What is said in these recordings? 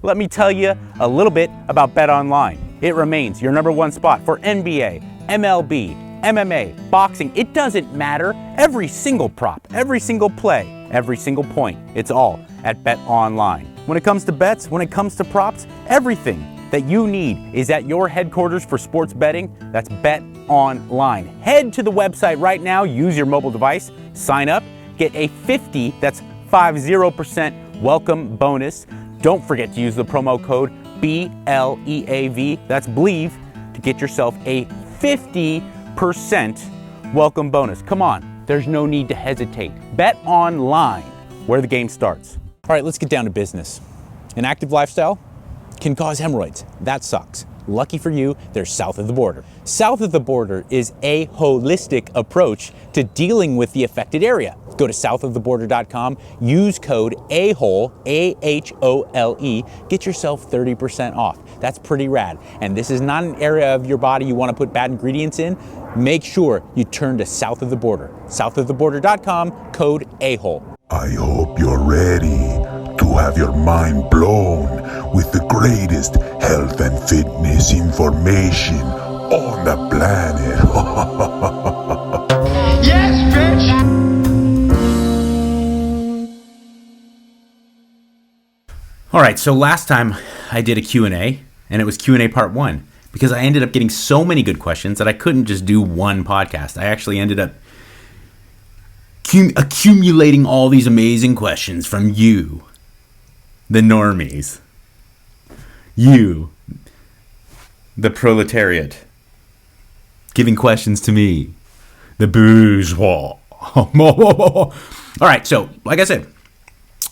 Let me tell you a little bit about Bet Online. It remains your number one spot for NBA, MLB, MMA, boxing. It doesn't matter. Every single prop, every single play, every single point, it's all at Bet Online. When it comes to bets, when it comes to props, everything that you need is at your headquarters for sports betting. That's Bet Online. Head to the website right now, use your mobile device, sign up, get a 50% welcome bonus. Don't forget to use the promo code BLEAV, that's Believe, to get yourself a 50% welcome bonus. Come on, there's no need to hesitate. Bet Online, where the game starts. All right, let's get down to business. An active lifestyle can cause hemorrhoids. That sucks. Lucky for you, they're south of the border. South of the border is a holistic approach to dealing with the affected area. Go to southoftheborder.com, use code AHOLE, AHOLE, get yourself 30% off. That's pretty rad. And this is not an area of your body you want to put bad ingredients in. Make sure you turn to South of the Border. Southoftheborder.com, code AHOLE. I hope you're ready to have your mind blown with the greatest health and fitness information on the planet. Yes, bitch! All right, so last time I did a Q&A, and it was Q&A part 1, because I ended up getting so many good questions that I couldn't just do one podcast. I actually ended up accumulating all these amazing questions from you, the normies. You, the proletariat, giving questions to me, the bourgeois. All right, so like I said,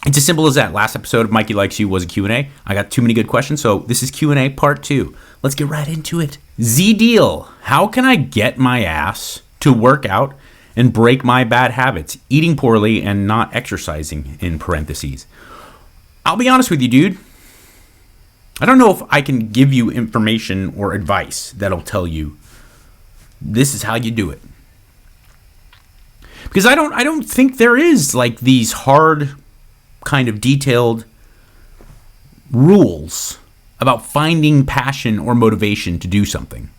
it's as simple as that. Last episode of Mikey Likes You was a Q&A. I got too many good questions, so this is Q&A part 2. Let's get right into it. Z-Deal, how can I get my ass to work out and break my bad habits, eating poorly and not exercising, in parentheses? I'll be honest with you, dude. I don't know if I can give you information or advice that'll tell you this is how you do it. Because I don't think there is like these hard kind of detailed rules about finding passion or motivation to do something.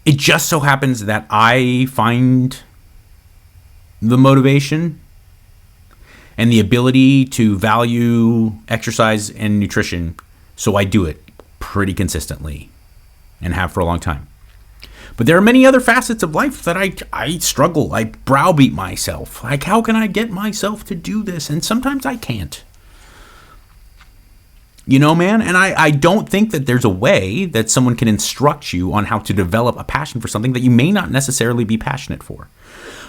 It just so happens that I find the motivation and the ability to value exercise and nutrition, so I do it pretty consistently and have for a long time. But there are many other facets of life that I struggle. I browbeat myself. Like, how can I get myself to do this? And sometimes I can't. You know, man? And I don't think that there's a way that someone can instruct you on how to develop a passion for something that you may not necessarily be passionate for.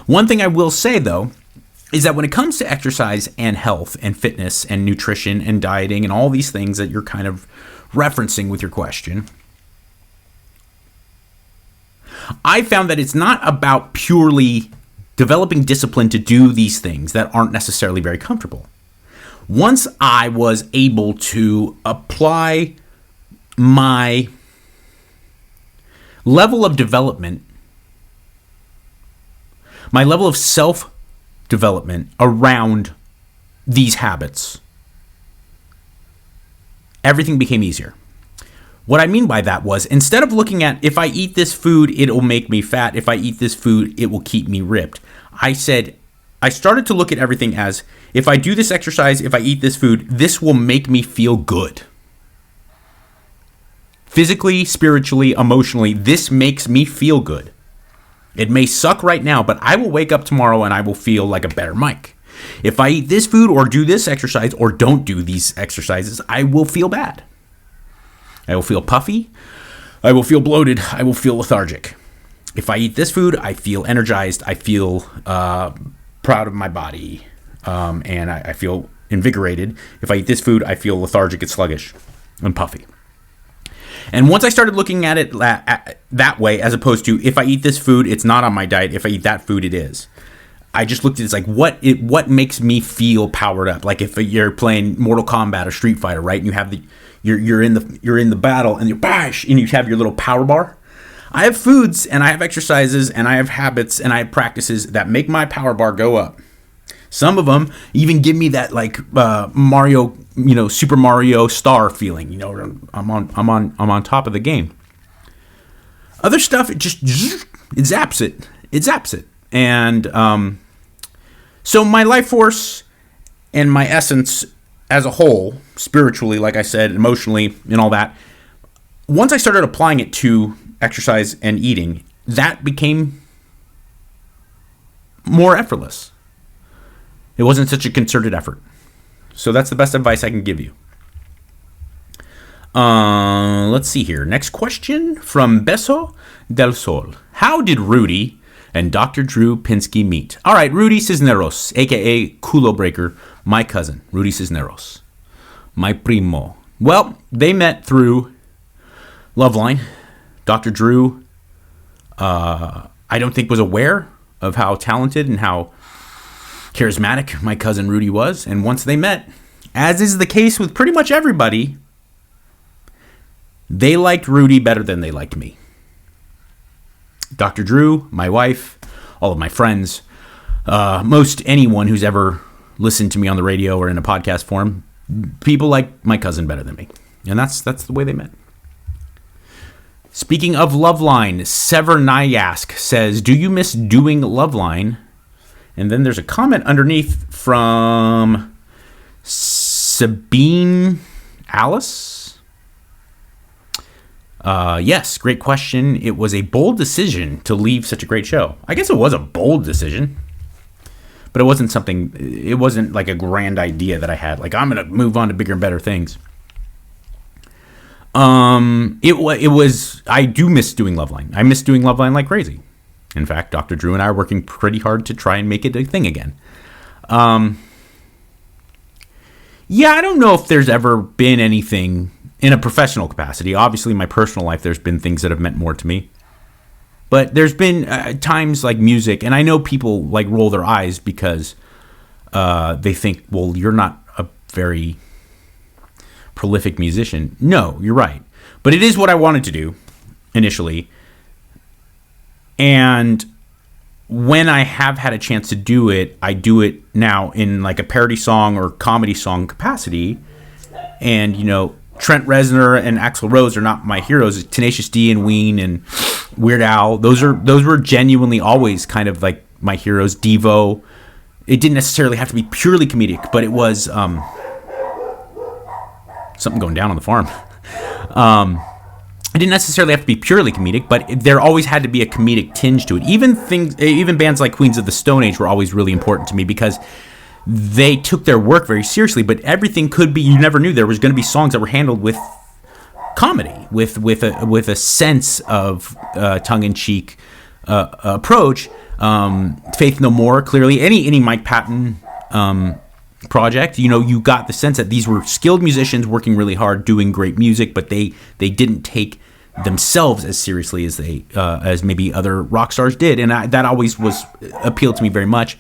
One thing I will say, though, is that when it comes to exercise and health and fitness and nutrition and dieting and all these things that you're kind of referencing with your question, I found that it's not about purely developing discipline to do these things that aren't necessarily very comfortable. Once I was able to apply my level of development, my level of self-development around these habits, everything became easier. What I mean by that was, instead of looking at, if I eat this food, it'll make me fat. If I eat this food, it will keep me ripped. I started to look at everything as, if I do this exercise, if I eat this food, this will make me feel good. Physically, spiritually, emotionally, this makes me feel good. It may suck right now, but I will wake up tomorrow and I will feel like a better Mike. If I eat this food or do this exercise or don't do these exercises, I will feel bad. I will feel puffy. I will feel bloated. I will feel lethargic. If I eat this food, I feel energized. I feel proud of my body. And I feel invigorated. If I eat this food, I feel lethargic and sluggish and puffy. And once I started looking at it that way, as opposed to, if I eat this food, it's not on my diet. If I eat that food, it is. I just looked at it as like, what makes me feel powered up? Like if you're playing Mortal Kombat or Street Fighter, right? And you have you're in the battle and and you have your little power bar. I have foods and I have exercises and I have habits and I have practices that make my power bar go up. Some of them even give me that like Mario, Super Mario star feeling. I'm on top of the game. Other stuff, it zaps it. It zaps it. And so my life force and my essence as a whole, spiritually, like I said, emotionally, and all that, once I started applying it to exercise and eating, that became more effortless. It wasn't such a concerted effort. So that's the best advice I can give you. Let's see here. Next question from Beso del Sol. How did Rudy and Dr. Drew Pinsky meet? All right, Rudy Cisneros, a.k.a. Culo Breaker, my cousin, Rudy Cisneros, my primo. Well, they met through Loveline. Dr. Drew, I don't think was aware of how talented and how charismatic my cousin Rudy was. And once they met, as is the case with pretty much everybody, they liked Rudy better than they liked me. Dr. Drew, my wife, all of my friends, most anyone who's ever listened to me on the radio or in a podcast form, people like my cousin better than me. And that's the way they met. Speaking of Loveline, Severnayask says, do you miss doing Loveline? And then there's a comment underneath from Sabine Alice. Yes, great question. It was a bold decision to leave such a great show. I guess it was a bold decision, but it wasn't like a grand idea that I had. Like, I'm going to move on to bigger and better things. It was, I do miss doing Loveline. I miss doing Loveline like crazy. In fact, Dr. Drew and I are working pretty hard to try and make it a thing again. Yeah, I don't know if there's ever been anything in a professional capacity. Obviously, in my personal life, there's been things that have meant more to me. But there's been times like music, and I know people like roll their eyes because they think, well, you're not a very prolific musician. No, you're right. But it is what I wanted to do initially. And when I have had a chance to do it, I do it now in like a parody song or comedy song capacity. And, Trent Reznor and Axl Rose are not my heroes. Tenacious D and Ween and Weird Al, those were genuinely always kind of like my heroes. Devo. It didn't necessarily have to be purely comedic, but it was something going down on the farm. It didn't necessarily have to be purely comedic, but there always had to be a comedic tinge to it. Even bands like Queens of the Stone Age were always really important to me because they took their work very seriously, but everything could be, you never knew there was going to be songs that were handled with comedy, with a sense of tongue-in-cheek approach. Faith No More, clearly, any Mike Patton project, you got the sense that these were skilled musicians working really hard, doing great music, but they didn't take themselves as seriously as as maybe other rock stars did, and that always appealed to me very much.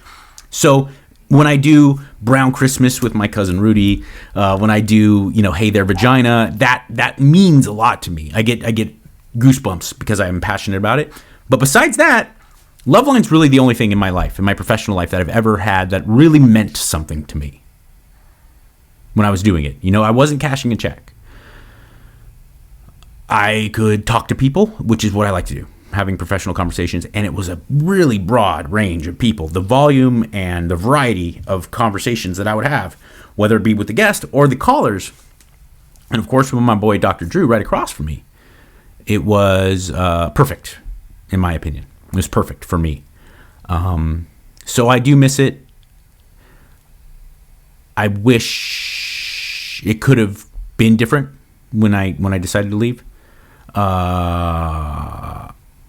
So when I do Brown Christmas with my cousin Rudy, when I do Hey There Vagina, that means a lot to me. I get goosebumps because I'm passionate about it. But besides that, Loveline's really the only thing in my life, in my professional life, that I've ever had that really meant something to me when I was doing it. I wasn't cashing a check. I could talk to people, which is what I like to do, having professional conversations, and it was a really broad range of people. The volume and the variety of conversations that I would have, whether it be with the guest or the callers, and of course with my boy Dr. Drew right across from me, it was perfect, in my opinion. It was perfect for me. So I do miss it. I wish it could have been different when I decided to leave.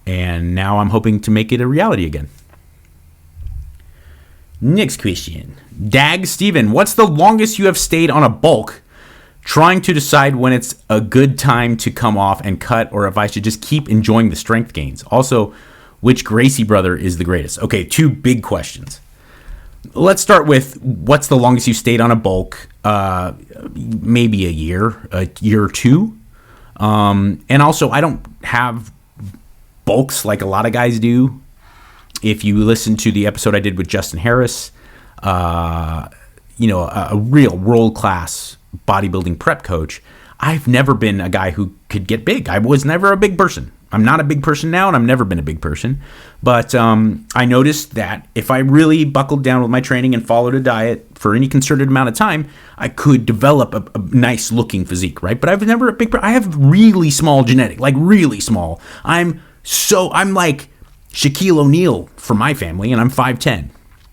And now I'm hoping to make it a reality again. Next question. Dag Steven, what's the longest you have stayed on a bulk trying to decide when it's a good time to come off and cut, or if I should just keep enjoying the strength gains? Also, which Gracie brother is the greatest? Okay, two big questions. Let's start with what's the longest you stayed on a bulk? Maybe a year or two. And also, I don't have bulks like a lot of guys do. If you listen to the episode I did with Justin Harris, a real world-class bodybuilding prep coach, I've never been a guy who could get big. I was never a big person. I'm not a big person now, and I've never been a big person. But I noticed that if I really buckled down with my training and followed a diet for any concerted amount of time, I could develop a nice-looking physique, right? But I've never a big. I have really small genetic, like really small. I'm like Shaquille O'Neal for my family, and I'm 5'10".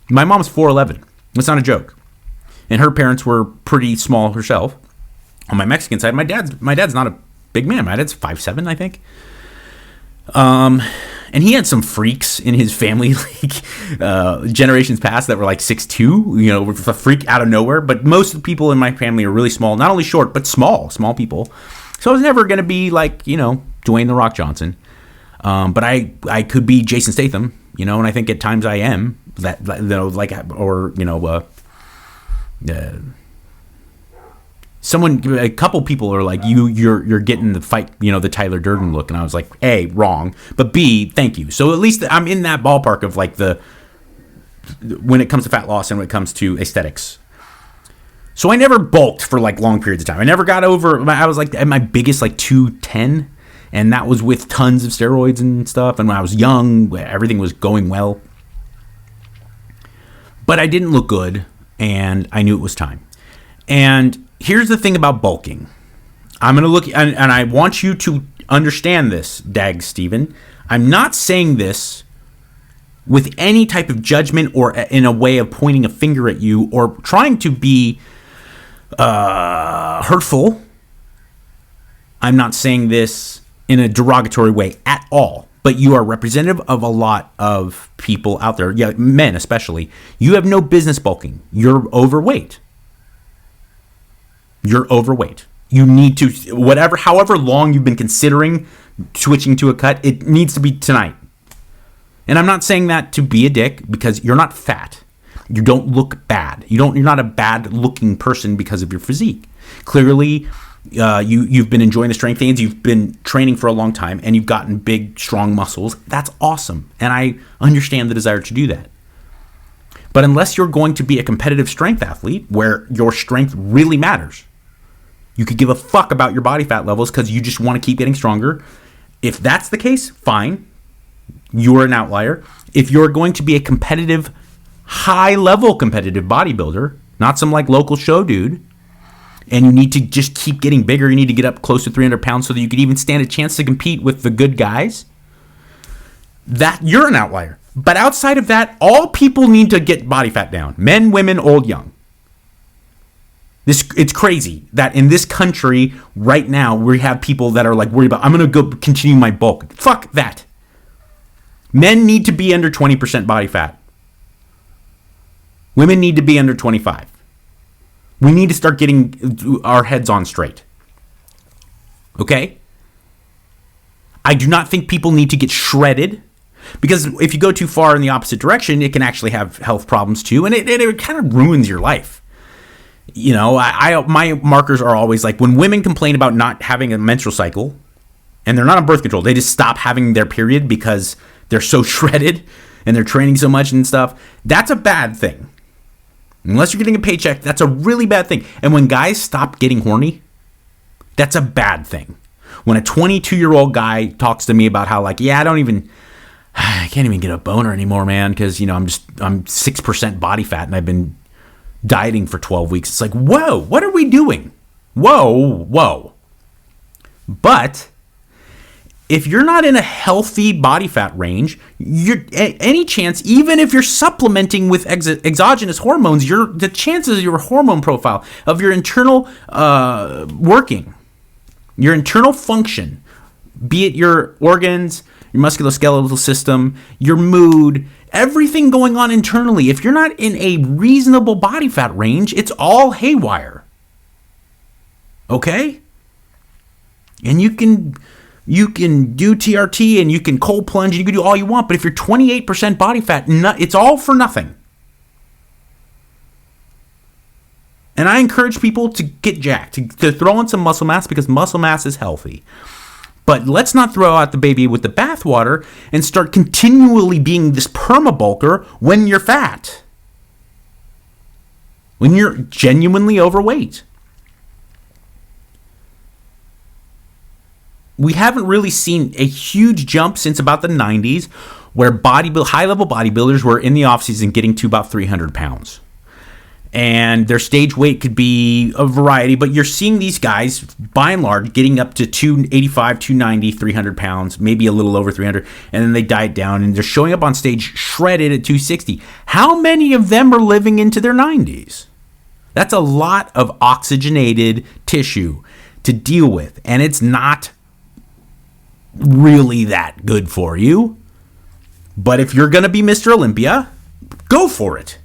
My mom's 4'11". That's not a joke. And her parents were pretty small herself. On my Mexican side, my dad's not a big man. My dad's 5'7", I think. And he had some freaks in his family, like generations past, that were like 6'2", with a freak out of nowhere. But most of the people in my family are really small, not only short, but small people. So I was never going to be like, Dwayne The Rock Johnson. But I could be Jason Statham, and I think at times I am a couple people are like, you're getting the fight, the Tyler Durden look. And I was like, A, wrong, but B, thank you. So at least I'm in that ballpark of like when it comes to fat loss and when it comes to aesthetics. So I never bulked for like long periods of time. I never got over, I was like at my biggest like 210, and that was with tons of steroids and stuff. And when I was young, everything was going well, but I didn't look good, and I knew it was time. And here's the thing about bulking. I'm going to look, and I want you to understand this, Dag Steven. I'm not saying this with any type of judgment or in a way of pointing a finger at you or trying to be hurtful. I'm not saying this in a derogatory way at all. But you are representative of a lot of people out there, men especially. You have no business bulking. You're overweight. You need to, however long you've been considering switching to a cut, it needs to be tonight. And I'm not saying that to be a dick, because you're not fat. You don't look bad. You're not a bad looking person because of your physique. Clearly, you've been enjoying the strength gains, you've been training for a long time, and you've gotten big, strong muscles. That's awesome. And I understand the desire to do that. But unless you're going to be a competitive strength athlete where your strength really matters, you could give a fuck about your body fat levels because you just want to keep getting stronger. If that's the case, fine. You're an outlier. If you're going to be a competitive, high-level competitive bodybuilder, not some like local show dude, and you need to just keep getting bigger, you need to get up close to 300 pounds so that you could even stand a chance to compete with the good guys, that you're an outlier. But outside of that, all people need to get body fat down. Men, women, old, young. It's crazy that in this country right now we have people that are like worried about, I'm going to go continue my bulk. Fuck that. Men need to be under 20% body fat. Women need to be under 25. We need to start getting our heads on straight. Okay? I do not think people need to get shredded, because if you go too far in the opposite direction, it can actually have health problems too, and it kind of ruins your life. My markers are always like when women complain about not having a menstrual cycle, and they're not on birth control, they just stop having their period because they're so shredded and they're training so much and stuff. That's a bad thing. Unless you're getting a paycheck, that's a really bad thing. And when guys stop getting horny, that's a bad thing. When a 22-year-old guy talks to me about how I can't even get a boner anymore, man, because I'm 6% body fat and I've been dieting for 12 weeks. It's like, whoa, what are we doing? Whoa. But if you're not in a healthy body fat range, any chance, even if you're supplementing with exogenous hormones, the chances of your hormone profile, of your internal working, your internal function, be it your organs, your musculoskeletal system, your mood, everything going on internally, if you're not in a reasonable body fat range, it's all haywire. Okay? And you can do TRT and you can cold plunge and you can do all you want, but if you're 28% body fat, it's all for nothing. And I encourage people to get jacked, to throw in some muscle mass, because muscle mass is healthy. But let's not throw out the baby with the bathwater and start continually being this perma-bulker when you're fat. when you're genuinely overweight. We haven't really seen a huge jump since about the 90s where high-level bodybuilders were in the offseason getting to about 300 pounds. And their stage weight could be a variety, but you're seeing these guys, by and large, getting up to 285, 290, 300 pounds, maybe a little over 300, and then they diet down, and they're showing up on stage shredded at 260. How many of them are living into their 90s? That's a lot of oxygenated tissue to deal with, and it's not really that good for you. But if you're going to be Mr. Olympia, go for it.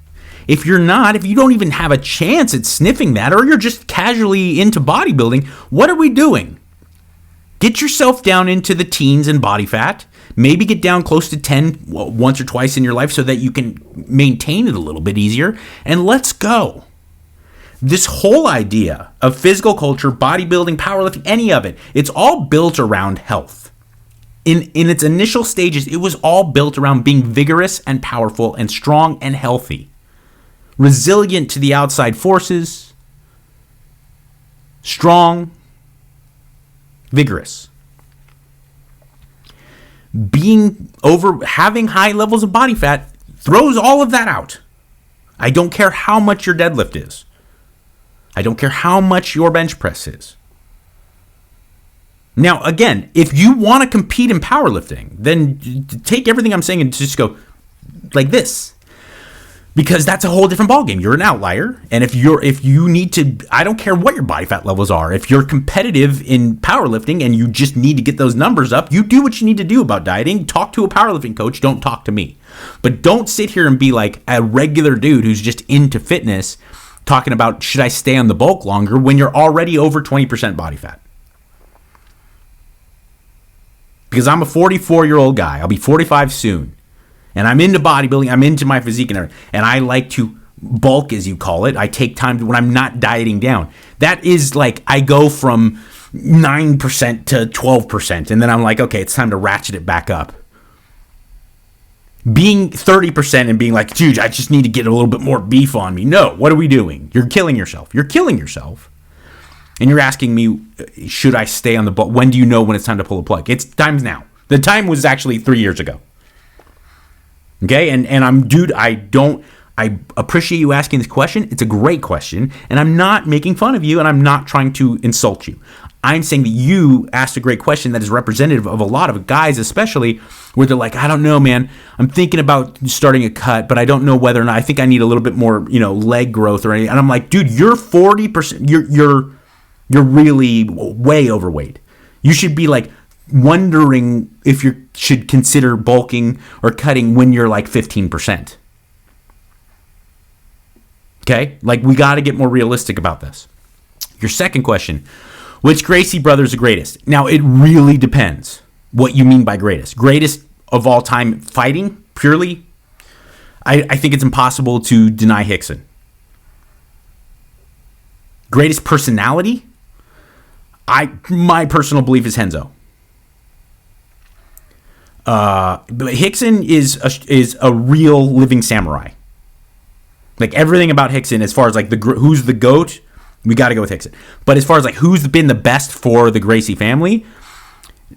If you're not, if you don't even have a chance at sniffing that, or you're just casually into bodybuilding, what are we doing? Get yourself down into the teens in body fat. Maybe get down close to 10 once or twice in your life so that you can maintain it a little bit easier. And let's go. This whole idea of physical culture, bodybuilding, powerlifting, any of it, it's all built around health. In its initial stages, it was all built around being vigorous and powerful and strong and healthy. Resilient to the outside forces, strong, vigorous. Having high levels of body fat throws all of that out. I don't care how much your deadlift is. I don't care how much your bench press is. Now, again, if you want to compete in powerlifting, then take everything I'm saying and just go like this. Because that's a whole different ballgame. You're an outlier. And if you need to, I don't care what your body fat levels are. If you're competitive in powerlifting and you just need to get those numbers up, you do what you need to do about dieting. Talk to a powerlifting coach. Don't talk to me. But don't sit here and be like a regular dude who's just into fitness talking about, should I stay on the bulk longer when you're already over 20% body fat? Because I'm a 44-year-old guy. I'll be 45 soon. And I'm into bodybuilding. I'm into my physique and everything. And I like to bulk, as you call it. I take time when I'm not dieting down. That is like I go from 9% to 12%. And then I'm like, okay, it's time to ratchet it back up. Being 30% and being like, dude, I just need to get a little bit more beef on me. No, what are we doing? You're killing yourself. You're killing yourself. And you're asking me, should I stay on the bulk? When do you know when it's time to pull the plug? It's time's now. The time was actually 3 years ago. Okay, and I appreciate you asking this question. It's a great question, and I'm not making fun of you, and I'm not trying to insult you. I'm saying that you asked a great question that is representative of a lot of guys, especially where they're like, I don't know, man. I'm thinking about starting a cut, but I don't know whether or not. I think I need a little bit more, leg growth or anything. And I'm like, dude, you're 40%. You're really way overweight. You should be like wondering if you should consider bulking or cutting when you're like 15%. Okay? Like, we got to get more realistic about this. Your second question, which Gracie brother is the greatest? Now, it really depends what you mean by greatest. Greatest of all time fighting, purely, I think it's impossible to deny Hickson. Greatest personality, my personal belief is Renzo. But Hickson is a real living samurai. Like, everything about Hickson, as far as like who's the GOAT, we got to go with Hickson. But as far as like who's been the best for the Gracie family,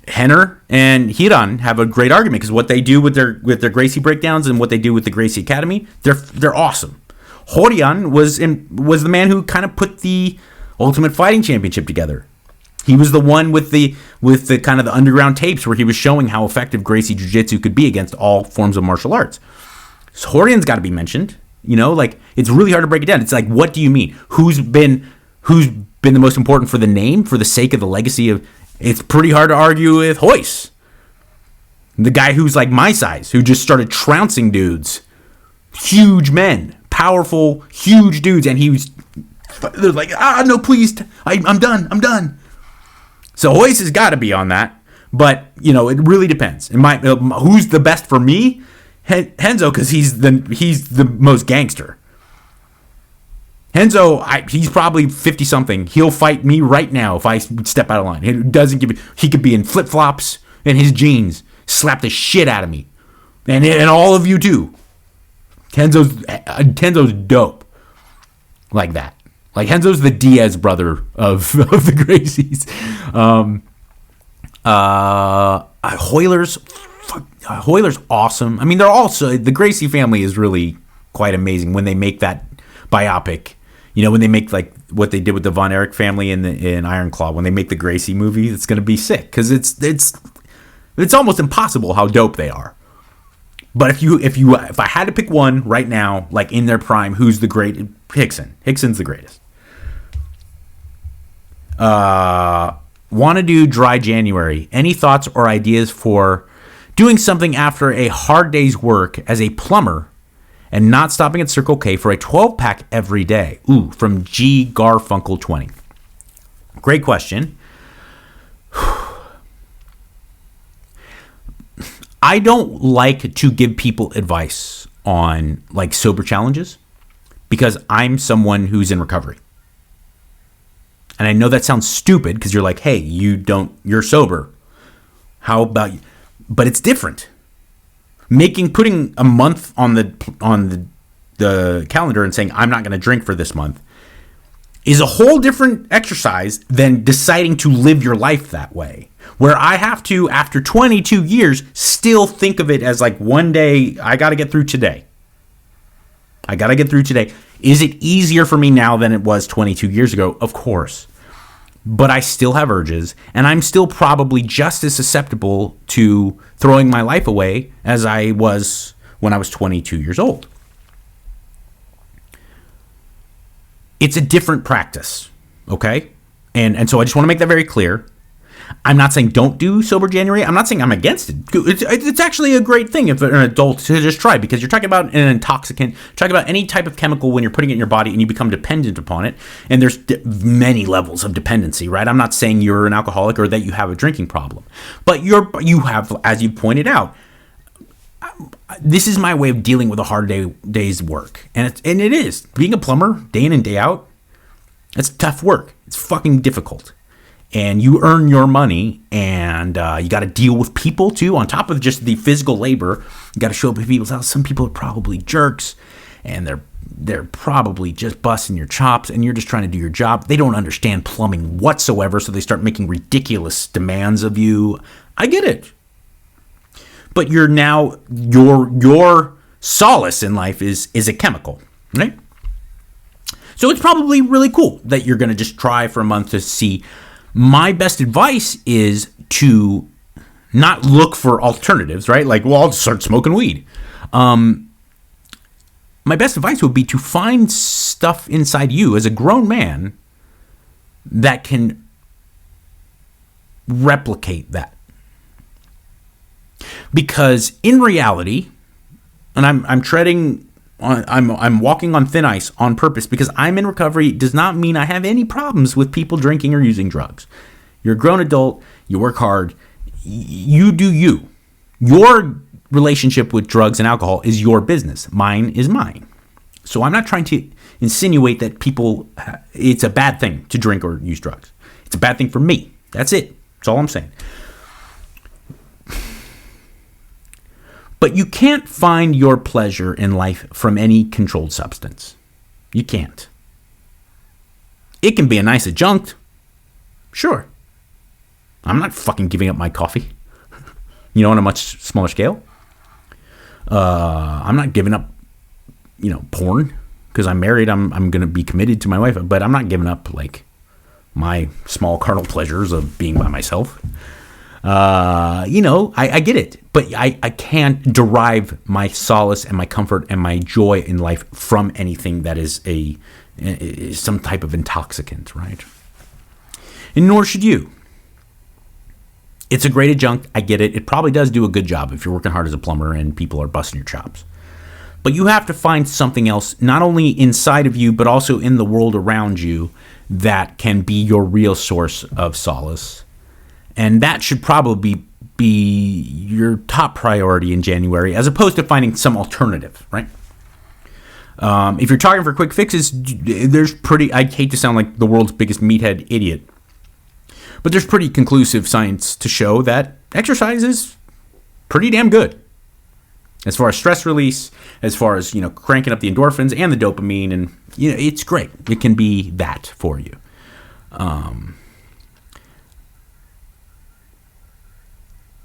Henner and Hiran have a great argument, because what they do with their Gracie breakdowns and what they do with the Gracie Academy, they're awesome. Horian was the man who kind of put the Ultimate Fighting Championship together. He was the one with the kind of the underground tapes where he was showing how effective Gracie Jiu-Jitsu could be against all forms of martial arts. So Horian's got to be mentioned. Like, it's really hard to break it down. It's like, what do you mean? Who's been the most important for the name, for the sake of the legacy of? It's pretty hard to argue with Royce, the guy who's like my size, who just started trouncing dudes, huge men, powerful, huge dudes, and they're like, no, please, I'm done. So Royce has got to be on that, but it really depends. Who's the best for me? Renzo, because he's the most gangster. Renzo, he's probably 50-something. He'll fight me right now if I step out of line. He could be in flip-flops and his jeans, slap the shit out of me. And all of you too. Renzo's dope. like that. Like Henzo's the Diaz brother of the Gracies. Hoyler's awesome. I mean, they're also, the Gracie family is really quite amazing when they make that biopic. You know, when they make like what they did with the Von Erich family in Iron Claw, when they make the Gracie movie, it's going to be sick because it's almost impossible how dope they are. But if I had to pick one right now, like in their prime, who's the great? Hickson. Hickson's the greatest. Want to do dry January. Any thoughts or ideas for doing something after a hard day's work as a plumber and not stopping at Circle K for a 12-pack every day? Ooh, from G. Garfunkel 20. Great question. I don't like to give people advice on like sober challenges because I'm someone who's in recovery. And I know that sounds stupid because you're like, hey, you're sober. How about you? But it's different. Putting a month on the calendar and saying I'm not going to drink for this month is a whole different exercise than deciding to live your life that way. Where I have to, after 22 years, still think of it as like one day, I got to get through today. Is it easier for me now than it was 22 years ago? Of course. But I still have urges, and I'm still probably just as susceptible to throwing my life away as I was when I was 22 years old. It's a different practice, okay? And so I just want to make that very clear. I'm not saying don't do Sober January. I'm not saying I'm against it. It's actually a great thing if an adult to just try, because you're talking about an intoxicant, talking about any type of chemical when you're putting it in your body and you become dependent upon it. And there's many levels of dependency, right? I'm not saying you're an alcoholic or that you have a drinking problem, but you have, as you pointed out, this is my way of dealing with a hard day's work. And it is. Being a plumber, day in and day out, it's tough work. It's fucking difficult. And you earn your money, and you got to deal with people, too, on top of just the physical labor. You got to show up at people's house. Some people are probably jerks, and they're probably just busting your chops, and you're just trying to do your job. They don't understand plumbing whatsoever, so they start making ridiculous demands of you. I get it. But your solace in life is a chemical, right? So it's probably really cool that you're going to just try for a month to see. My best advice is to not look for alternatives, right? Like, well, I'll start smoking weed. My best advice would be to find stuff inside you as a grown man that can replicate that. Because in reality, and I'm walking on thin ice on purpose because I'm in recovery does not mean I have any problems with people drinking or using drugs. You're a grown adult. You work hard. You do you. Your relationship with drugs and alcohol is your business. Mine is mine. So I'm not trying to insinuate that it's a bad thing to drink or use drugs. It's a bad thing for me. That's it. That's all I'm saying. But you can't find your pleasure in life from any controlled substance. You can't. It can be a nice adjunct. Sure. I'm not fucking giving up my coffee. On a much smaller scale. I'm not giving up, porn. Because I'm married, I'm going to be committed to my wife. But I'm not giving up, like, my small carnal pleasures of being by myself. I get it, but I can't derive my solace and my comfort and my joy in life from anything that is some type of intoxicant, right? And nor should you. It's a great adjunct. I get it. It probably does do a good job if you're working hard as a plumber and people are busting your chops. But you have to find something else, not only inside of you, but also in the world around you that can be your real source of solace. And that should probably be your top priority in January, as opposed to finding some alternative, right? If you're talking for quick fixes, I hate to sound like the world's biggest meathead idiot, but there's pretty conclusive science to show that exercise is pretty damn good. As far as stress release, as far as, cranking up the endorphins and the dopamine and It's great. It can be that for you.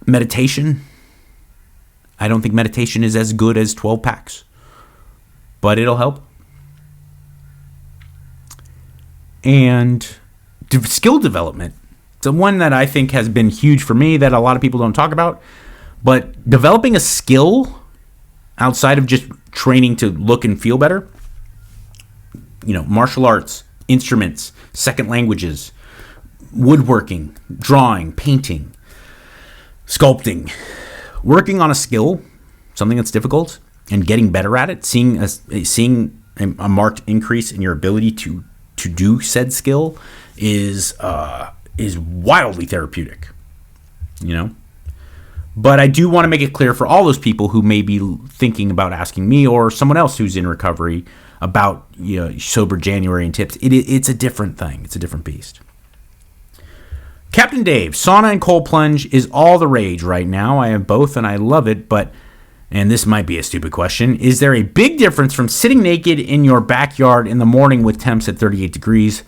Meditation. I don't think meditation is as good as 12 packs, but it'll help. And skill development. It's one that I think has been huge for me that a lot of people don't talk about. But developing a skill outside of just training to look and feel better, martial arts, instruments, second languages, woodworking, drawing, painting, sculpting, working on a skill, something that's difficult, and getting better at it, seeing a marked increase in your ability to do said skill is wildly therapeutic, But I do want to make it clear for all those people who may be thinking about asking me or someone else who's in recovery about sober January and tips. It's a different thing. It's a different beast. Captain Dave, sauna and cold plunge is all the rage right now. I have both and I love it, and this might be a stupid question, is there a big difference from sitting naked in your backyard in the morning with temps at 38 degrees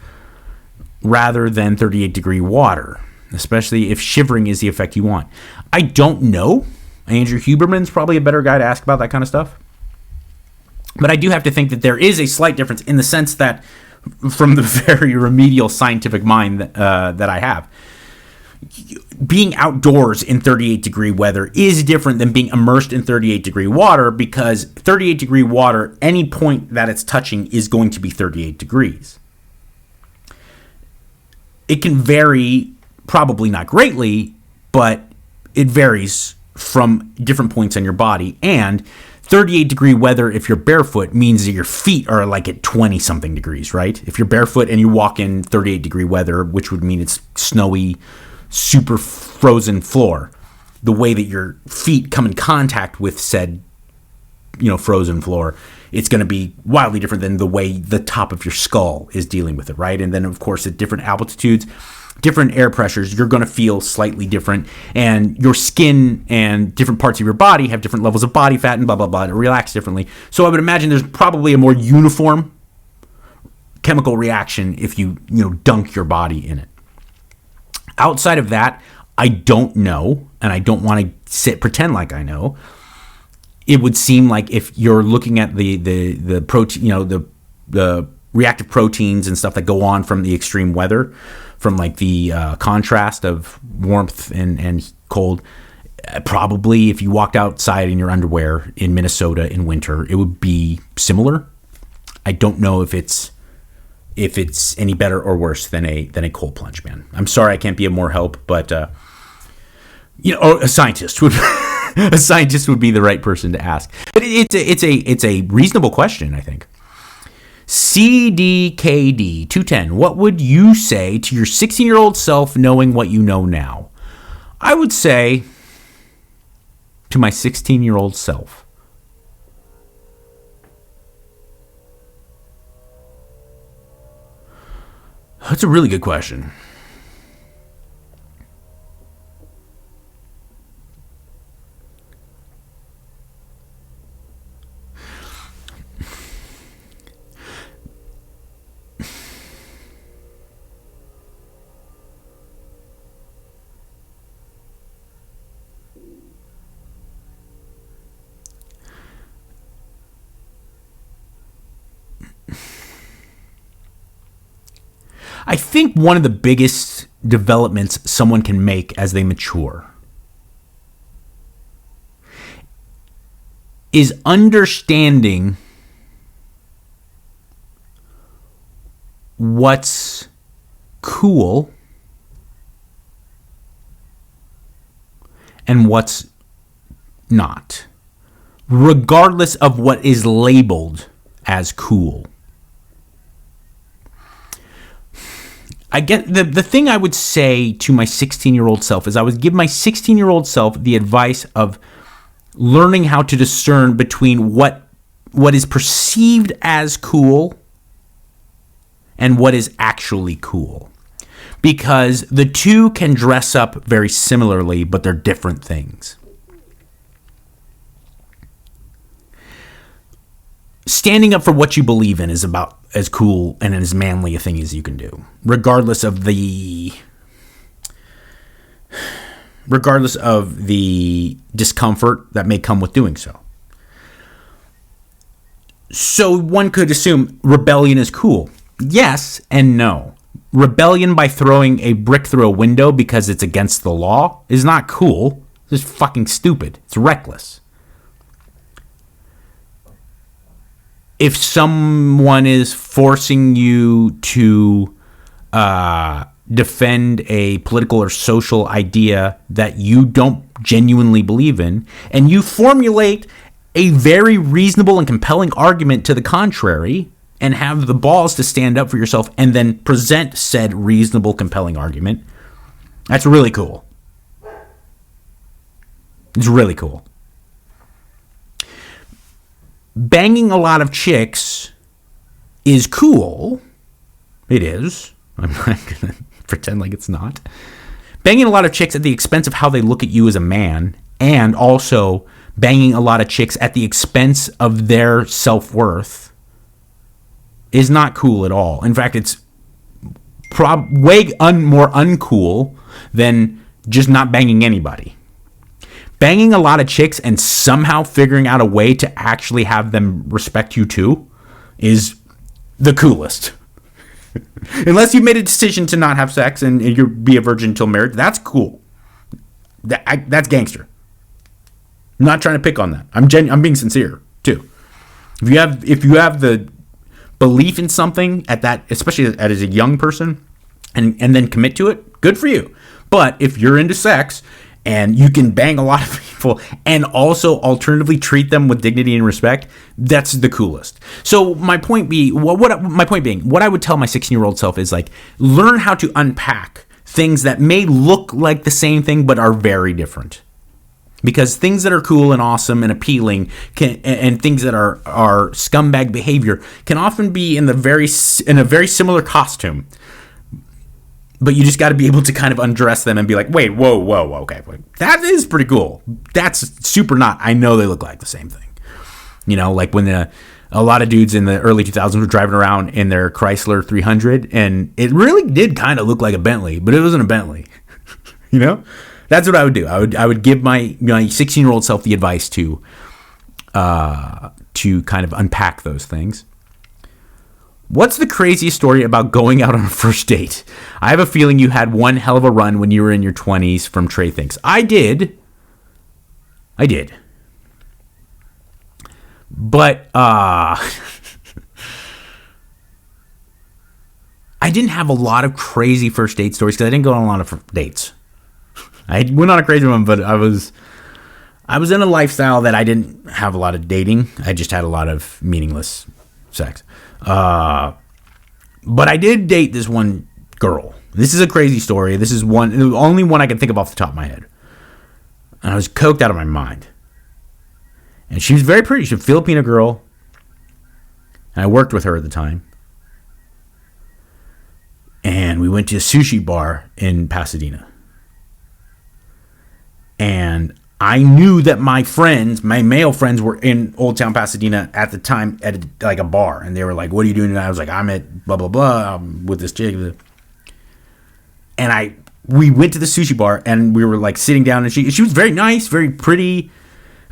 rather than 38 degree water, especially if shivering is the effect you want? I don't know. Andrew Huberman's probably a better guy to ask about that kind of stuff. But I do have to think that there is a slight difference in the sense that from the very remedial scientific mind that I have, being outdoors in 38 degree weather is different than being immersed in 38 degree water, because 38 degree water, any point that it's touching is going to be 38 degrees. It can vary, probably not greatly, but it varies from different points on your body. And 38 degree weather, if you're barefoot, means that your feet are like at 20 something degrees, right? If you're barefoot and you walk in 38 degree weather, which would mean it's snowy, super frozen floor, the way that your feet come in contact with said, frozen floor, it's going to be wildly different than the way the top of your skull is dealing with it, right? And then, of course, at different altitudes, different air pressures, you're going to feel slightly different, and your skin and different parts of your body have different levels of body fat and blah, blah, blah, to relax differently. So I would imagine there's probably a more uniform chemical reaction if you dunk your body in it. Outside of that, I don't know, and I don't want to pretend like I know. It would seem like if you're looking at the protein, the reactive proteins and stuff that go on from the extreme weather, from like the contrast of warmth and cold, probably if you walked outside in your underwear in Minnesota in winter, it would be similar. I don't know if it's any better or worse than a cold plunge, man. I'm sorry I can't be of more help, but a scientist would be the right person to ask. But it's a reasonable question, I think. CDKD 210. What would you say to your 16-year-old self knowing what you know now? I would say to my 16-year-old self, that's a really good question. I think one of the biggest developments someone can make as they mature is understanding what's cool and what's not, regardless of what is labeled as cool. I get the thing I would say to my 16-year-old self is I would give my 16-year-old self the advice of learning how to discern between what is perceived as cool and what is actually cool. Because the two can dress up very similarly, but they're different things. Standing up for what you believe in is about as cool and as manly a thing as you can do, regardless of the discomfort that may come with doing so. So one could assume rebellion is cool. Yes and no. Rebellion by throwing a brick through a window because it's against the law is not cool. It's just fucking stupid. It's reckless. If someone is forcing you to defend a political or social idea that you don't genuinely believe in, and you formulate a very reasonable and compelling argument to the contrary, and have the balls to stand up for yourself and then present said reasonable, compelling argument, that's really cool. It's really cool. Banging a lot of chicks is cool. It is. I'm not going to pretend like it's not. Banging a lot of chicks at the expense of how they look at you as a man, and also banging a lot of chicks at the expense of their self-worth, is not cool at all. In fact, it's way more uncool than just not banging anybody. Banging a lot of chicks and somehow figuring out a way to actually have them respect you too is the coolest. Unless you've made a decision to not have sex and you be a virgin until marriage, that's cool. That's gangster. I'm not trying to pick on that. I'm being sincere too. If you have the belief in something at that, especially as a young person, and then commit to it, good for you. But if you're into sex and you can bang a lot of people and also alternatively treat them with dignity and respect, that's the coolest. So my point being, what I would tell my 16-year-old self is, like, learn how to unpack things that may look like the same thing but are very different. Because things that are cool and awesome and appealing and things that are scumbag behavior can often be in a very similar costume. But you just got to be able to kind of undress them and be like, wait, whoa, okay. That is pretty cool. That's super not. I know they look like the same thing. You know, like when a lot of dudes in the early 2000s were driving around in their Chrysler 300, and it really did kind of look like a Bentley, but it wasn't a Bentley. You know? That's what I would do. I would give my 16-year-old self the advice to kind of unpack those things. What's the craziest story about going out on a first date? I have a feeling you had one hell of a run when you were in your 20s from Trey Thinks. I did. But I didn't have a lot of crazy first date stories because I didn't go on a lot of dates. I went on a crazy one, but I was in a lifestyle that I didn't have a lot of dating. I just had a lot of meaningless sex. But I did date this one girl. This is a crazy story. This is the only one I can think of off the top of my head. And I was coked out of my mind. And she was very pretty. She's a Filipino girl. And I worked with her at the time. And we went to a sushi bar in Pasadena. And I knew that my male friends were in Old Town Pasadena at the time at a bar. And they were like, what are you doing tonight? I was like, I'm at blah, blah, blah. I'm with this chick. And we went to the sushi bar and we were like sitting down, and she was very nice, very pretty.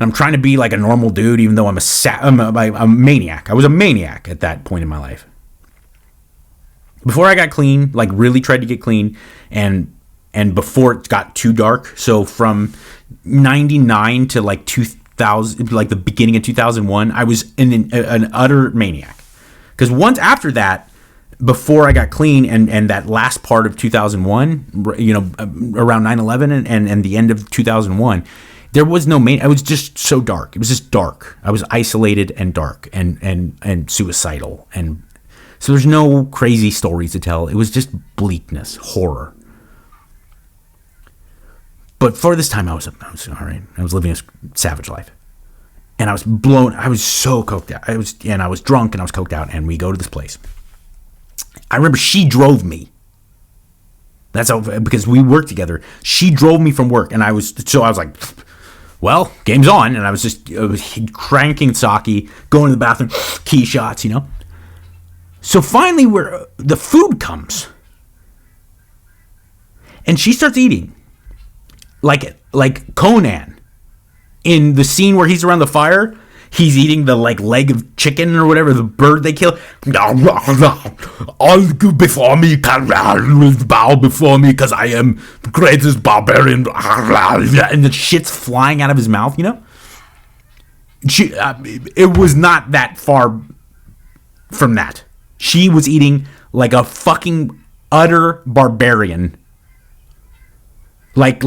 And I'm trying to be like a normal dude, even though I'm a maniac. I was a maniac at that point in my life. Before I got clean, like really tried to get clean, and before it got too dark. So from 99 to like 2000, like the beginning of 2001, I was an utter maniac. Because once after that, before I got clean and that last part of 2001, you know, around 9/11 and the end of 2001, there was no I was just so dark. It was just dark. I was isolated and dark and suicidal. And so there's no crazy stories to tell. It was just bleakness, horror. But for this time, I was all right. I was living a savage life. And I was so coked out. I was drunk and I was coked out, and we go to this place. I remember she drove me. That's how, because we worked together. She drove me from work, and I was like, well, game's on. And I was cranking sake, going to the bathroom, key shots, you know. So finally, the food comes, and she starts eating like Conan in the scene where he's around the fire. He's eating the leg of chicken or whatever, the bird they kill. All before me, bow before me, because I am the greatest barbarian. And the shit's flying out of his mouth, you know? It was not that far from that. She was eating like a fucking utter barbarian. Like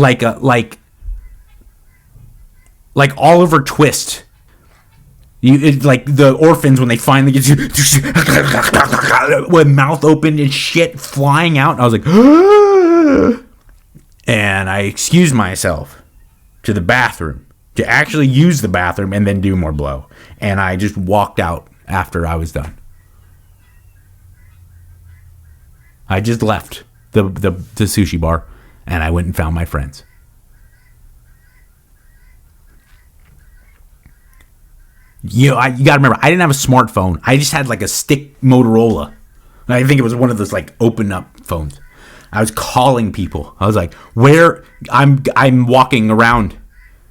Oliver Twist. Like the orphans when they finally get with mouth open and shit flying out. I was like, and I excused myself to the bathroom to actually use the bathroom and then do more blow. And I just walked out after I was done. I just left the sushi bar and I went and found my friends. You got to remember, I didn't have a smartphone. I just had like a stick Motorola. I think it was one of those like open up phones. I was calling people. I was like, "Where?" I'm walking around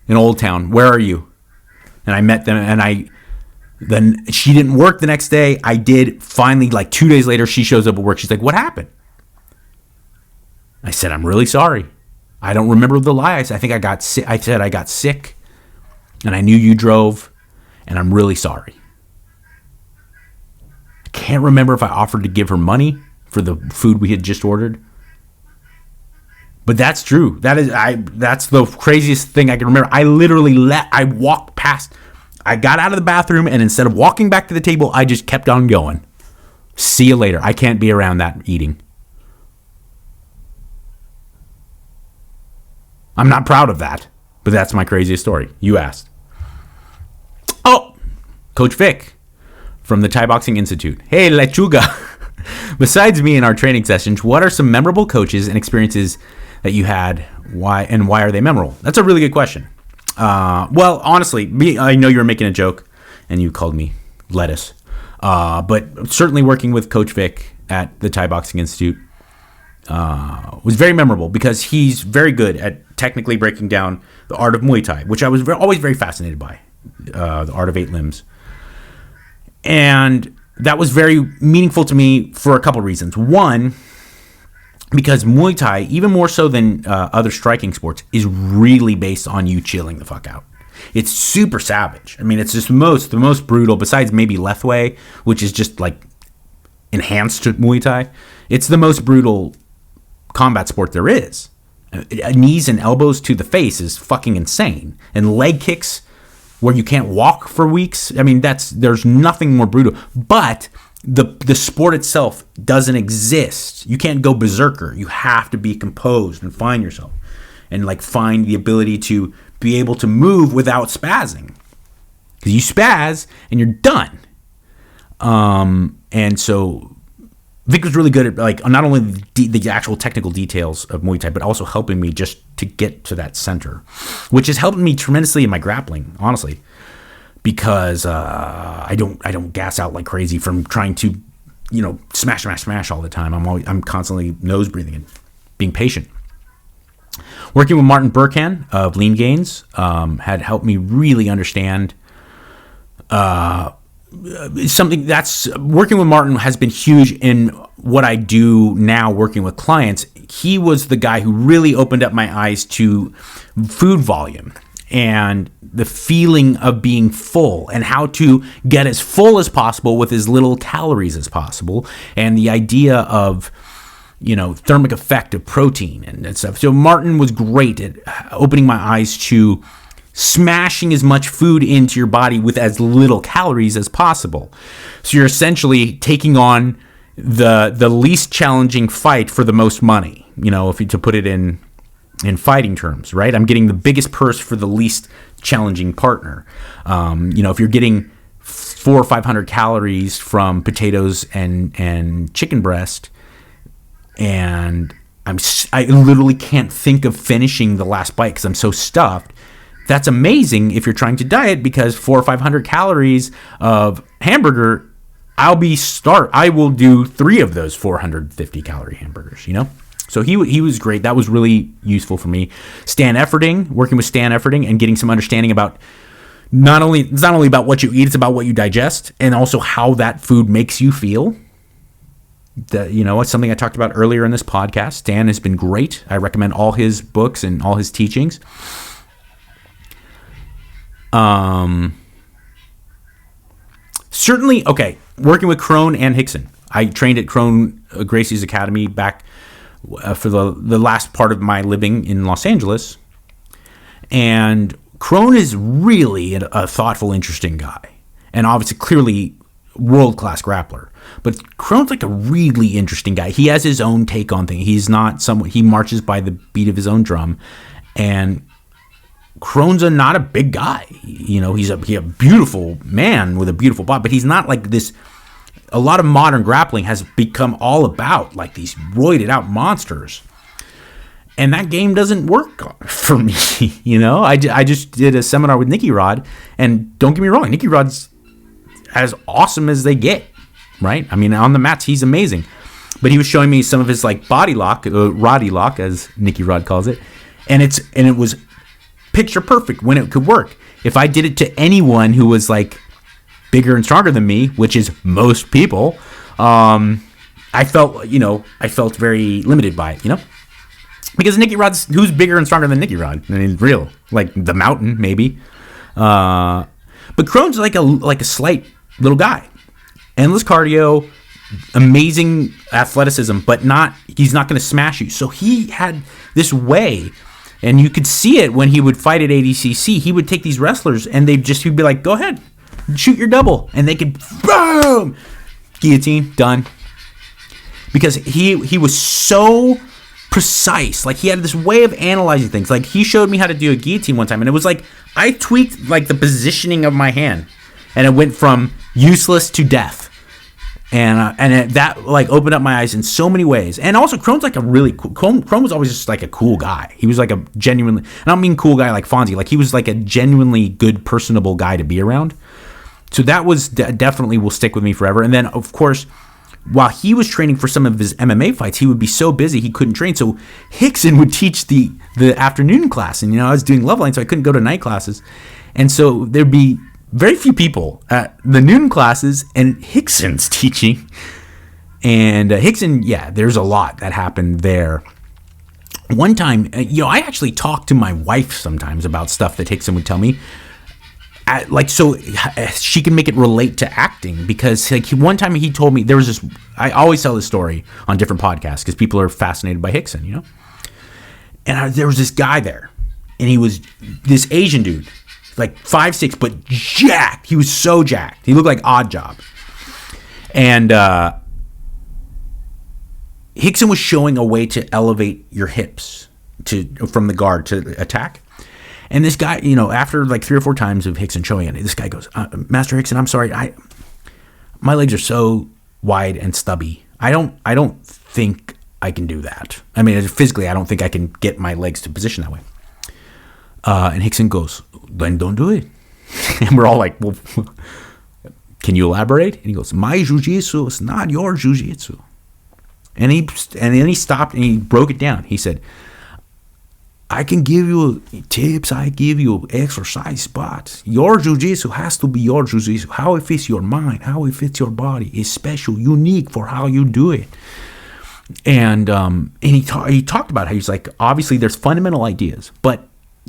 in Old Town. Where are you? And I met them, and then she didn't work the next day. I did. Finally, like 2 days later, she shows up at work. She's like, "What happened?" I said, "I'm really sorry. I don't remember the lie. I think I got sick. I said I got sick, and I knew you drove. And I'm really sorry." I can't remember if I offered to give her money for the food we had just ordered. But that's true. That's the craziest thing I can remember. I literally I walked past. I got out of the bathroom, and instead of walking back to the table, I just kept on going. See you later. I can't be around that eating. I'm not proud of that, but that's my craziest story. You asked. Oh, Coach Vic from the Thai Boxing Institute. Hey, Lechuga. Besides me in our training sessions, what are some memorable coaches and experiences that you had? Why are they memorable? That's a really good question. Well, honestly, I know you were making a joke and you called me lettuce. But certainly working with Coach Vic at the Thai Boxing Institute was very memorable because he's very good at technically breaking down the art of Muay Thai, which I was always very fascinated by. The Art of Eight Limbs. And that was very meaningful to me for a couple reasons. One, because Muay Thai, even more so than other striking sports, is really based on you chilling the fuck out. It's super savage. I mean, it's just the most brutal, besides maybe Lethwei, which is just like enhanced Muay Thai. It's the most brutal combat sport there is. Knees and elbows to the face is fucking insane. And leg kicks where you can't walk for weeks. I mean, there's nothing more brutal. But the sport itself doesn't exist. You can't go berserker. You have to be composed and find yourself. And like find the ability to be able to move without spazzing. Because you spaz and you're done. And so Vic was really good at like not only the actual technical details of Muay Thai, but also helping me just to get to that center, which has helped me tremendously in my grappling, honestly, because I don't gas out like crazy from trying to, smash all the time. I'm constantly nose breathing and being patient. Working with Martin Burkhan of Lean Gains had helped me really understand. Something that's working with Martin has been huge in what I do now working with clients. He was the guy who really opened up my eyes to food volume and the feeling of being full and how to get as full as possible with as little calories as possible, and the idea of thermic effect of protein and stuff. So Martin was great at opening my eyes to smashing as much food into your body with as little calories as possible. So you're essentially taking on the least challenging fight for the most money, to put it in fighting terms, right? I'm getting the biggest purse for the least challenging partner. If you're getting 400 or 500 calories from potatoes and chicken breast, and I literally can't think of finishing the last bite because I'm so stuffed. That's amazing if you're trying to diet, because 400 or 500 calories of hamburger I will do 3 of those 450 calorie hamburgers, So he was great. That was really useful for me. Working with Stan Efferding and getting some understanding about it's not only about what you eat, it's about what you digest and also how that food makes you feel. It's something I talked about earlier in this podcast. Stan has been great. I recommend all his books and all his teachings. Certainly, okay, working with Crone and Hickson. I trained at Crone Gracie's Academy back for the last part of my living in Los Angeles. And Crone is really a thoughtful, interesting guy. And obviously, clearly, world-class grappler. But Crone's like a really interesting guy. He has his own take on things. He's not someone, he marches by the beat of his own drum. And Crone's not a big guy. He's a beautiful man with a beautiful body, but he's not like this. A lot of modern grappling has become all about like these roided out monsters. And that game doesn't work for me. I just did a seminar with Nicky Rod, and don't get me wrong, Nicky Rod's as awesome as they get, right? I mean, on the mats, he's amazing. But he was showing me some of his like body lock, Roddy lock, as Nicky Rod calls it. And it was picture perfect when it could work. If I did it to anyone who was like bigger and stronger than me, which is most people, I felt very limited by it, because Nicky Rod's, who's bigger and stronger than Nicky Rod? I mean, real, like the Mountain maybe, but Crone's like a slight little guy, endless cardio, amazing athleticism, but he's not going to smash you. So he had this way. And you could see it when he would fight at ADCC. He would take these wrestlers and he'd be like, go ahead, shoot your double. And they could, boom, guillotine, done. Because he was so precise. Like he had this way of analyzing things. Like he showed me how to do a guillotine one time. And it was like, I tweaked like the positioning of my hand. And it went from useless to death. That like opened up my eyes in so many ways. And also Crone's like a really cool, Crone was always just like a cool guy. He was like a genuinely, I don't mean cool guy like Fonzie, like he was like a genuinely good, personable guy to be around. So that was definitely will stick with me forever. And then of course, while he was training for some of his MMA fights, he would be so busy he couldn't train. So Hickson would teach the afternoon class. And I was doing love line, so I couldn't go to night classes. And so there'd be very few people at the noon classes, and Hickson's teaching. And Hickson, there's a lot that happened there. One time, I actually talk to my wife sometimes about stuff that Hickson would tell me, so she can make it relate to acting. Because one time he told me, there was this, I always tell this story on different podcasts because people are fascinated by Hickson, And there was this guy there, and he was this Asian dude. Like 5'6", but jacked. He was so jacked. He looked like Odd Job. And Hickson was showing a way to elevate your hips from the guard to attack. And this guy, after like 3 or 4 times of Hickson showing it, this guy goes, Master Hickson, I'm sorry. My legs are so wide and stubby. I don't think I can do that. I mean, physically, I don't think I can get my legs to position that way. And Hickson goes, then don't do it. And we're all like, well, can you elaborate? And he goes, my jiu-jitsu is not your jiu-jitsu. And then he stopped and he broke it down. He said, I can give you tips, I give you exercise, but your jiu-jitsu has to be your jiu-jitsu. How it fits your mind, how it fits your body is special, unique for how you do it. And he talked about how he's like, obviously there's fundamental ideas, but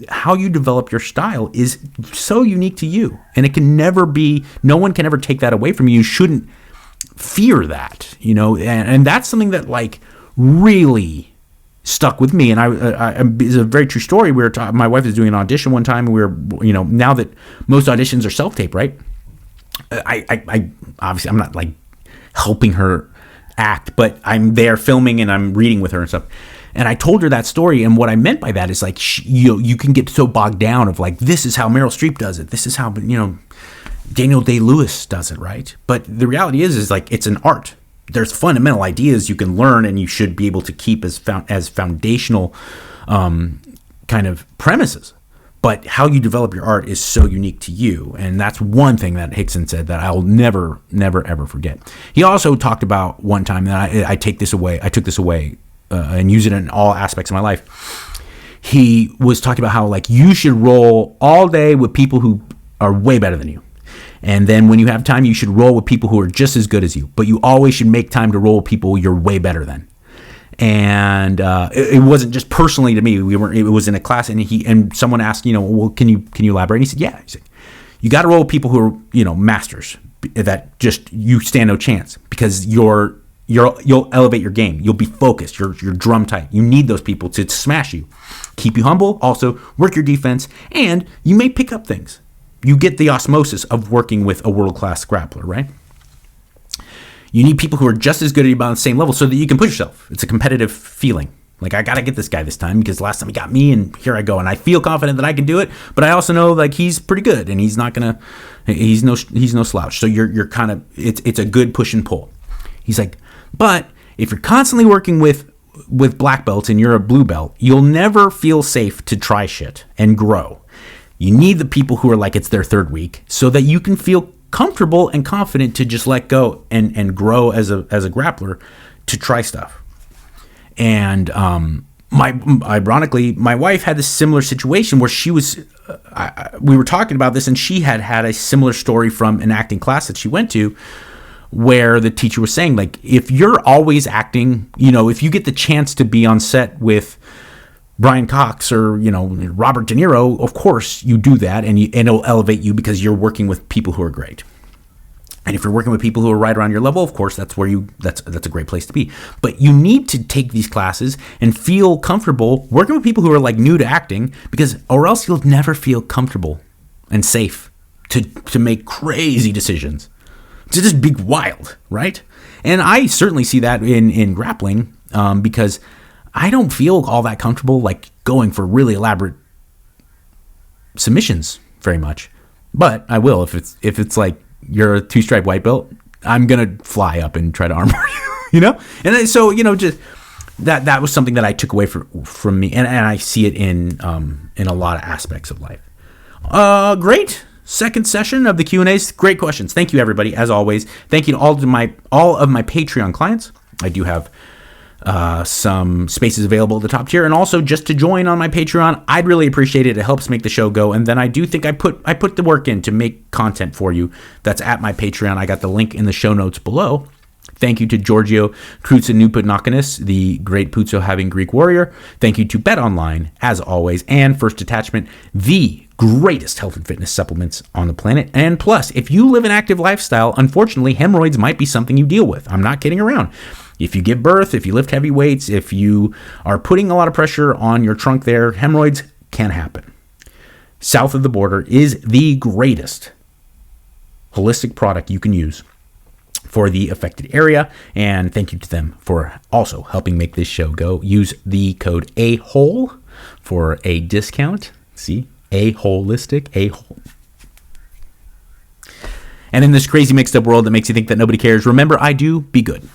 how you develop your style is so unique to you, and it can never be, no one can ever take that away from you. You shouldn't fear that, and that's something that like really stuck with me. And I it's a very true story. My wife was doing an audition one time, and we were, now that most auditions are self-tape, right? I obviously I'm not like helping her act, but I'm there filming and I'm reading with her and stuff. And I told her that story, and what I meant by that is like, you can get so bogged down of like, this is how Meryl Streep does it. This is how, Daniel Day-Lewis does it, right? But the reality is like, it's an art. There's fundamental ideas you can learn, and you should be able to keep as foundational kind of premises. But how you develop your art is so unique to you. And that's one thing that Hickson said that I'll never, ever forget. He also talked about one time that I took this away and use it in all aspects of my life. He was talking about how like you should roll all day with people who are way better than you. And then when you have time, you should roll with people who are just as good as you. But you always should make time to roll with people you're way better than. And it wasn't just personally to me. It was in a class, and someone asked, well, can you elaborate? And he said, yeah. He said, you got to roll with people who are, masters that just you stand no chance because you'll elevate your game. You'll be focused. You're drum tight. You need those people to smash you, keep you humble. Also work your defense, and you may pick up things. You get the osmosis of working with a world-class grappler, right? You need people who are just as good at you, about the same level, so that you can push yourself. It's a competitive feeling. Like, I got to get this guy this time because last time he got me, and here I go. And I feel confident that I can do it, but I also know like he's pretty good, and he's no slouch. So you're kind of it's a good push and pull. He's like, but if you're constantly working with black belts and you're a blue belt, you'll never feel safe to try shit and grow. You need the people who are like it's their third week so that you can feel comfortable and confident to just let go and grow as a grappler to try stuff. And ironically, my wife had this similar situation where she was we were talking about this, and she had a similar story from an acting class that she went to, where the teacher was saying, like, if you're always acting, if you get the chance to be on set with Brian Cox or Robert De Niro, of course you do that, and it'll elevate you because you're working with people who are great. And if you're working with people who are right around your level, of course that's a great place to be. But you need to take these classes and feel comfortable working with people who are like new to acting, or else you'll never feel comfortable and safe to make crazy decisions, to just be wild, right? And I certainly see that in grappling because I don't feel all that comfortable like going for really elaborate submissions very much, but I will if it's like you're a 2-stripe white belt. I'm gonna fly up and try to armor you, And so just that was something that I took away from me, and I see it in a lot of aspects of life. Great second session of the Q&As. Great questions. Thank you, everybody, as always. Thank you to all of my Patreon clients. I do have some spaces available at the top tier, and also just to join on my Patreon, I'd really appreciate it. It helps make the show go, and then I do think I put the work in to make content for you that's at my Patreon. I got the link in the show notes below. Thank you to Giorgio Krutsanupanakonis, the great Putso having Greek warrior. Thank you to Bet Online, as always, and First Attachment, the greatest health and fitness supplements on the planet. And plus, if you live an active lifestyle, unfortunately, hemorrhoids might be something you deal with. I'm not kidding around. If you give birth, if you lift heavy weights, if you are putting a lot of pressure on your trunk there, hemorrhoids can happen. South of the Border is the greatest holistic product you can use for the affected area, and thank you to them for also helping make this show go. Use the code AHOLE for a discount. See? A-holistic. And in this crazy mixed up world that makes you think that nobody cares, remember, I do. Be good.